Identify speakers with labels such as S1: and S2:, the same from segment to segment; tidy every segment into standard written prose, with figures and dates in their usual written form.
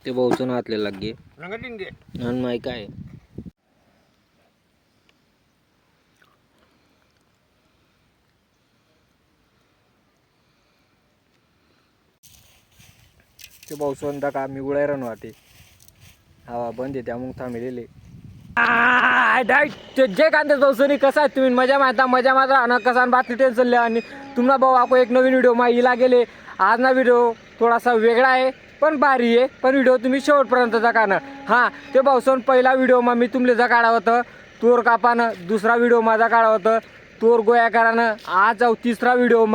S1: ते भाऊचं हातले लागे
S2: रंगतीन घे
S1: आणि माय काय ते भाऊसोन का मी उळायरण वाटे हवा बंद आहे त्यामुळे थांबलेले जय कांते भाऊसोनी कसा आहे तुम्ही मजा मारता मजा मारा आणि कसा बातली टेन्शन आणि तुम्हाला भाऊ आपको एक नवीन व्हिडिओ माहिला गेले आज ना व्हिडिओ थोडासा वेगळा आहे पण भारी आहे पण व्हिडिओ तुम्ही शेवटपर्यंतचा का ना हां ते भाऊसोन पहिला व्हिडिओ मी तुमले जा काढा होतं तोर कापानं दुसरा व्हिडिओ माझा काढा होतं तोर गोया करानं आज जाऊ तिसरा व्हिडिओ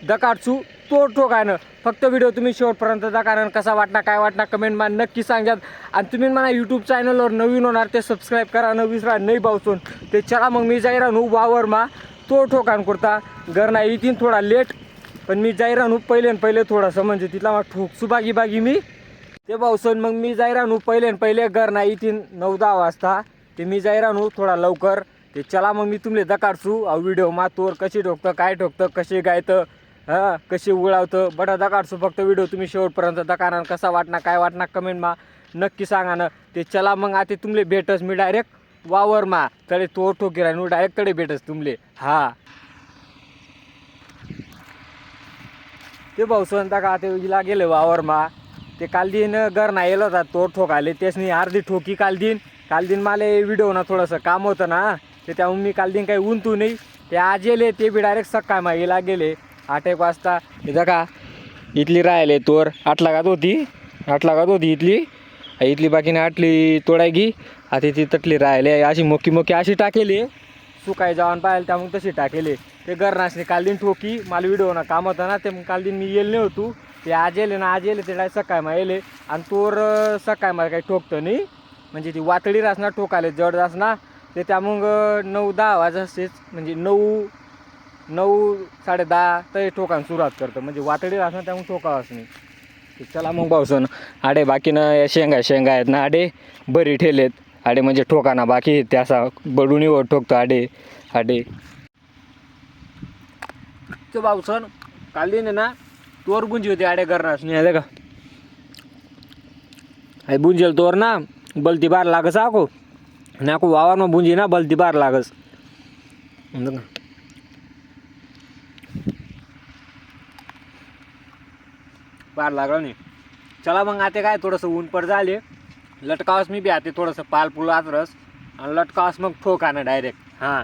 S1: दकाडचू तोड ठोकायनं फक्त व्हिडिओ तुम्ही शेवटपर्यंतचा कारण कसा वाटणार काय वाटणार कमेंटमा नक्की सांगात आणि तुम्ही मला यूट्यूब चॅनलवर नवीन होणार ते सबस्क्राईब करा न विसरा नाही भाऊसून ते चला मग मी जाई राहू वावरमा तोड ठोकान करता घर नाही येतीन थोडा लेट पण मी जाई राहू पहिले थोडंसं म्हणजे तिथला मग ठोकसू बागी मी ते भाऊसून मग मी जाई राहू पहिले घर नाही येतीन 9-10 वाजता ते मी जाई राहू थोडा लवकर ते चला मग मी तुमले दकाडसू व्हिडिओ तोर कशी ठोकतं काय ठोकतं कसे गायतं हां कशी उळावतं बटा दकाडसू फक्त व्हिडिओ तुम्ही शेवटपर्यंत दकाना कसा वाटणार काय वाटणार कमेंटमा नक्की सांगा ना ते चला मग आता तुमले भेटस मी डायरेक्ट वावरमा तडे तोड ठोकी राहू डायरेक्ट तडे भेटस तुमले हा ते भाऊसोनता का ते इला गेले वावरमा ते काल दिन घर नाही येलो होता तोड ठोकाले तेच अर्धी ठोकी काल दिन मला व्हिडिओ ना थोडंसं काम होतं ना ते त्यामुळे मी काल दिन काही उंतू नाही ते आज येले ते बी डायरेक्ट सकाळ मागेला गेले 8 वाजता इथं का इथली राहिले तोर 8 लाखात होती इथली बाकीने 8ली तोडायगी आता ती तटली राहिले अशी मोकी अशी टाकेली सुकाय जाऊन पाहिजे त्यामुळे तशी टाकेली ते घर नाचणे काल दिन ठोकी मला व्हिडिओ ना काम होतं ना ते काल दिन मी येईल नाही होतो ते आज येले ते डायरेक्ट सकाळ मा येले आणि तोर सकाळ मा काही ठोकतं नाही म्हणजे ती वातडी रासना ठोकाले जड रासना ते त्यामुळं 9-10 वाजताच म्हणजे 9-10 तर ठोकान सुरुवात करतं म्हणजे वातडी रासना त्यामुळे ठोकावंच नाही चला मग भाऊसन आडे बाकीनं या शेंगा आहेत ना आडे बरी ठेलेत आडे म्हणजे ठोकाना बाकी ते असा बडूनीवर ठोकतो आडे तो भाऊसन काल दिन ना तोर गुंजी होती आडे करणार नाही आले का अरे बुंजेल तोर ना बलती बार लागस आको नाको वावरमा बुंजी ना बलती बार लागस बार लागला नाही चला मग आता काय थोडंसं ऊन पड झाले लटकावस मी बी आते थोडंसं पालपुल आतरस आणि लटकावस मग ठोकानं डायरेक्ट हां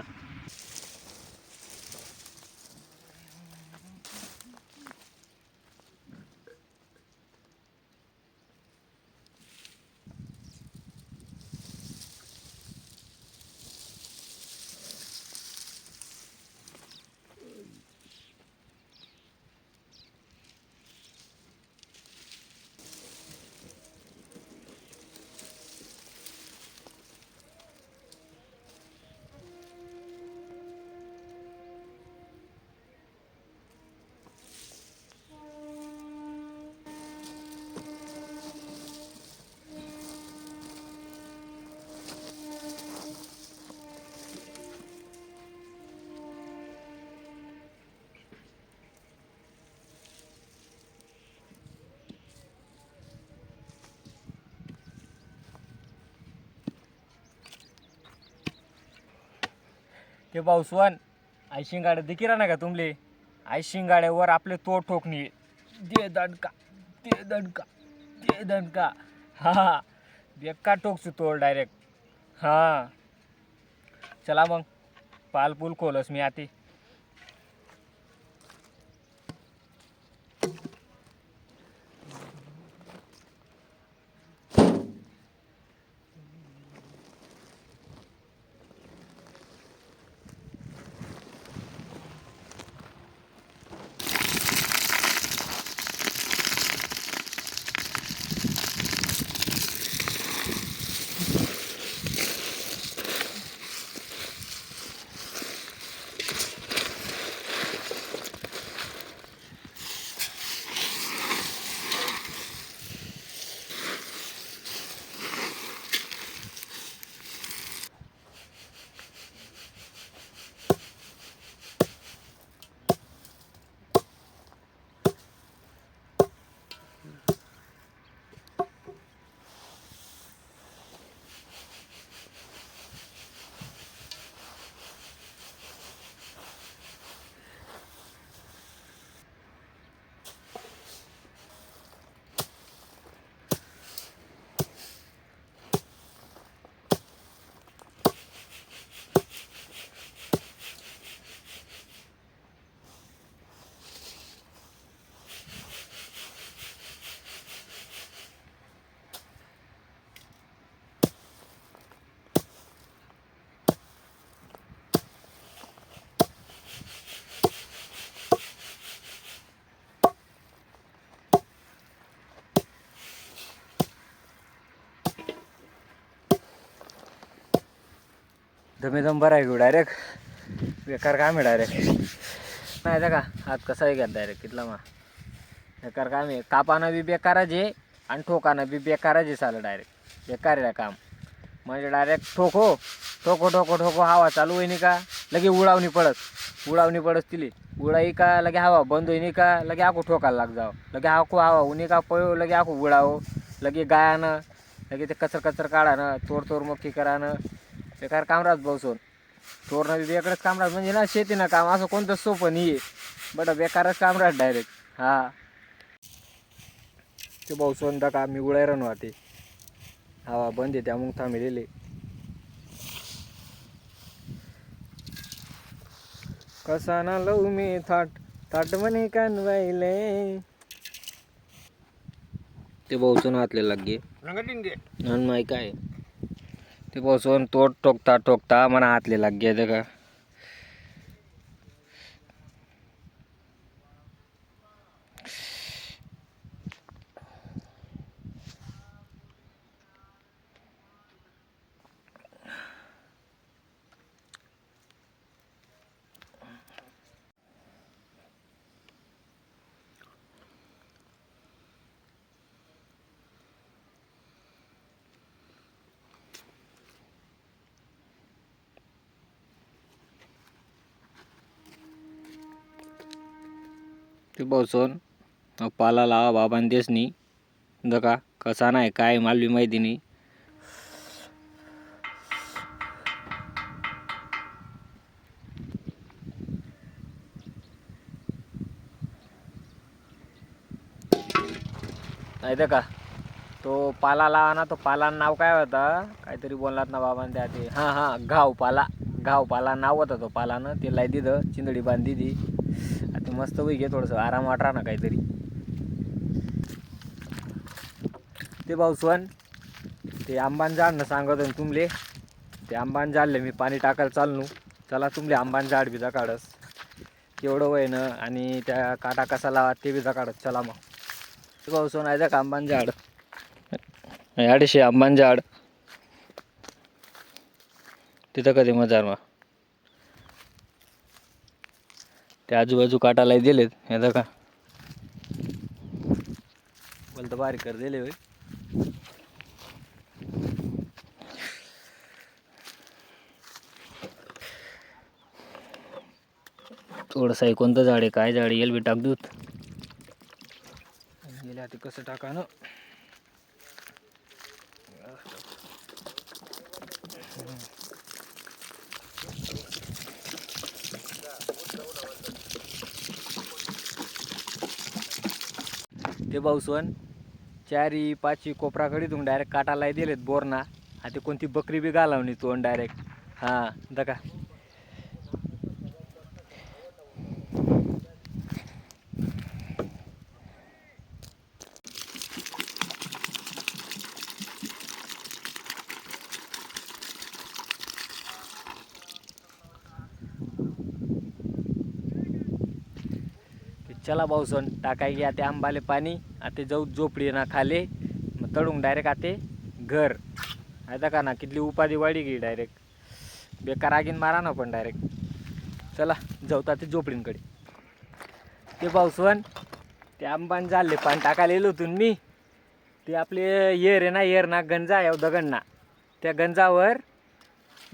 S1: ते भाऊसवन आई शिंगाडे दिकी ना का तुमले आई शिंगाड्यावर आपले तोड ठोकणी दे दणका हा बेक्का ठोकसू तोड डायरेक्ट हां चला मग पालपूल खोलस मी आती दमेदम बरा आहे घेऊ डायरेक्ट बेकार काम आहे डायरेक्ट नाही का हात कसा आहे घ्या डायरेक्ट कितला मा बेकार काम आहे कापानं बी बेकारच आहे आणि ठोकानं बी बेकारच आहे चालू डायरेक्ट बेकार आहे काम म्हणजे डायरेक्ट ठोको ठोको ठोको ठोको हवा चालू होईनी का लगे उडावणी पडत तिली उडाई का लगे हवा बंद होईनी का लगे आखो ठोकायला लाग जाव लगे आखो हवा उन्ही का पळो लगे आखो उडावं लगे गायानं लगे ते कचर काढानं तोड मक्की करानं बेकार कामराज बसून चोरणं बी बेकारच कामराज म्हणजे ना शेतीनं काम असं कोणतं सोपं नाही आहे बट बेकारच कामराज डायरेक्ट हा ते बसून का मी उडायरण वाहते हवा बंद आहे त्यामुळे थांबलेले कसा ना लव मी थाट म्हणे कानवायले ते बसून वाचले लागे आणि माय काय ते बसून तोड ठोकता मला हातले लागे ते का ते बसून पाला लावा बाबांनी तेच नाही दका कसा नाही काय मला बी माहिती नाही नाही का तो पाला लावा ना तो पाला नाव काय होता काहीतरी बोललात ना बाबांनी त्या ते हां घाव पाला नाव होता तो पालानं ते लाई दिलं चिंदडी बांधी दी आता मस्त होई घे थोडंसं आराम वाटरा ना काहीतरी ते भाऊसवन ते आंबान झाड ना सांगत तुमले ते आंबान झाडले मी पाणी टाकायला चालू चला तुमले आंबान झाड बी काढस केवढं वय ना आणि त्या काटा कसा लावा ते बी काढत चला मग ते भाऊसवन आहे का आंबान झाड अडीचशे आंबान झाड तिथं कधी मजार मग ते आजूबाजू काटाला दिलेत हे का बोलतो बारीक कर दिले होय थोडंसं कोणतं झाड आहे काय झाड येईल बी टाक दूत गेले आता कसं टाका ना ते भाऊसवन चारी पाचवी कोपराकडे तुम्ही डायरेक्ट काटाला दिलेत बोरना आता कोणती बकरी बी घालावणी तो डायरेक्ट हां दका चला भाऊसन टाकाय घ्या ते आंबाले पाणी आता जाऊ झोपडी ना खाले मग तळून डायरेक्ट आते घर आता का ना कितली उपाधी वाढी गी डायरेक्ट बेकार आगीन मारा ना पण डायरेक्ट चला जाऊ तर ते झोपडींकडे ते भाऊसन ते आंबान झाले पाणी टाकायला येलो होतून मी ते आपले येर आहे ना गंजा आहे दगडना त्या गंजावर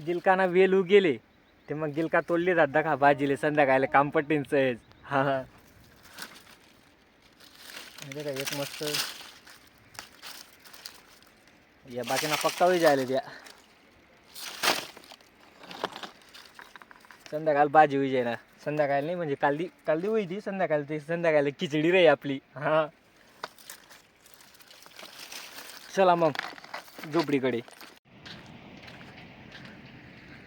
S1: गिलकाना वेलू गेले ते मग गिलका तोडले जात का भाजीले संध्याकाळले कामपट्टीन सहज हां म्हणजे काय एक मस्त या बाकीना पक्का होई जायला त्या संध्याकाळ भाजी होई जाय ना संध्याकाळ नाही म्हणजे कालदी होई ती संध्याकाळला खिचडी रे आपली हां चला मग झोपडीकडे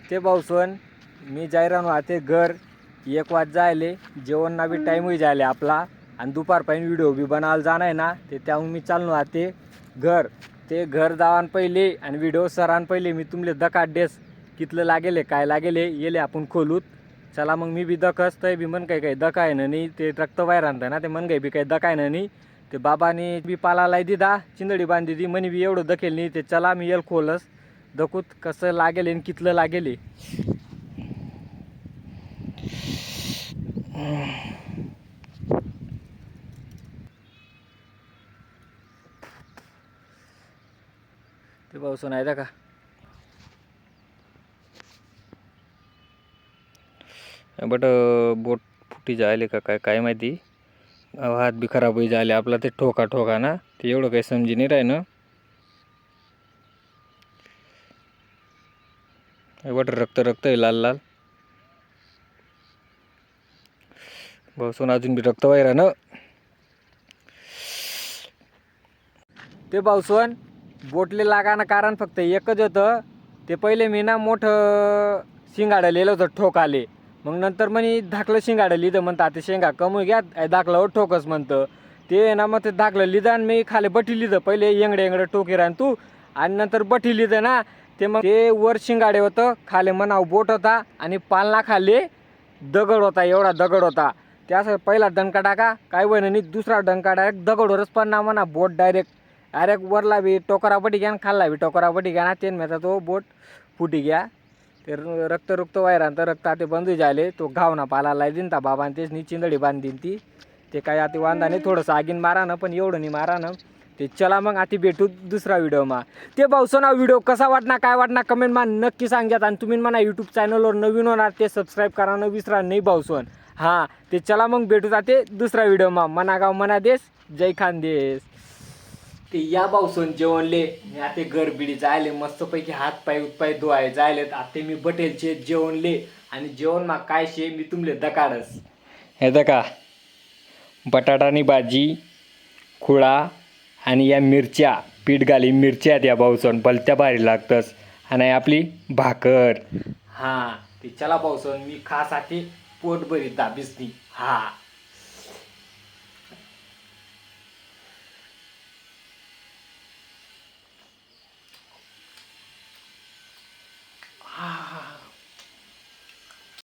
S1: ते भाऊसवन मी जायरान वाहते घर 1 वाज जायले जेवण ना बी टाईम होई जायले आपला आणि दुपार पाहिजे व्हिडिओ बी बनायला जाणार ना ते त्याहून मी चाललो आते घर ते घर जावान पहिले आणि व्हिडिओ सरान पहिले मी तुमले दकाट डेस कितलं लागेले काय लागेले येले आपण खोलूत चला मग मी बी दकस तर बी मन काही दकाय ना नाही ते रक्त बाहेर आणतं ना ते मन काही बी काही दकाय ना नाही ते बाबाने बी पालाला दिदा चिंदडी बांधी दी म्हणे बी एवढं दखेल नाही ते चला मी येल खोलस दखूत कसं लागेल आणि कितलं लागेल. ते पावसून आहे का बट बोट फुटी जायले का काय काय माहिती. हात बी खराब होई झाले आपला ते ठोका ना ते एवढं काही समजी नाही राही ना. बट रक्त आहे लाल लाल पावसून अजून बी रक्त वाहिरा ना. ते पावसून बोटले लागाना कारण फक्त एकच होतं. ते पहिले मी ना मोठं शिंगाडं लिहिलं होतं ठोकाले. मग नंतर म्हणे धाकलं शिंगाडं लिहिलं म्हणतात ते शेंगा कमी घ्या धाकलं ठोकच म्हणतं ते ना. मग ते धाकलं लिहिलं आणि मी खाली बठी लिहिलं. पहिले येंगडे टोकी राहन तू आणि नंतर बठी लिहिलं ना. ते मग ते वर शिंगाडे होतं खाली मनाव बोट होता आणि पालना खाली दगड होता. एवढा दगड होता. त्यास पहिला डंका टाका काय बन नाही. दुसरा डंका डायरेक्ट दगडवरच पण ना म्हणा बोट डायरेक्ट वरला बी टोकरापटी घ्या खाल्ला बी टोकरापटी घ्या ना. ते माझा तो बोट फुटी घ्या. ते रक्त वायरांत रक्त ते बंद झाले. तो घाव ना पाला लाई दिन ता बाबा तेच नी चिंदडी बांधीन ती. ते काय आता वांदा नाही थोडंसं आगीन मारा ना पण एवढं नाही मारा ना. ते चला मग आता भेटू दुसरा व्हिडिओ मा. ते भाऊसोना व्हिडिओ कसा वाटणार काय वाटणार कमेंट मा नक्की सांगत. आणि तुम्ही म्हणा यूट्यूब चॅनलवर नवीन होणार ते सबस्क्राईब करा न विसरा नाही भाऊसोन. हां ते चला मग भेटू जाते दुसरा व्हिडिओ मा. मना गाव मना देश जय खानदेश. ते या पावसून जेवणले मी आता गरबिडी जायले मस्तपैकी हात पाय धुवाय जायले. आता मी बटेलचे जेवणले आणि जेवण मा काय शे मी तुमले दकाडस हे दका बटाटानी भाजी खुळा आणि या मिरच्या पीठ घाली मिरच्या त्या पावसून भलत्या भारी लागतस. आणि आपली भाकर. हां ते चला पावसून मी खास पोट भरी दाबीस नाही. हां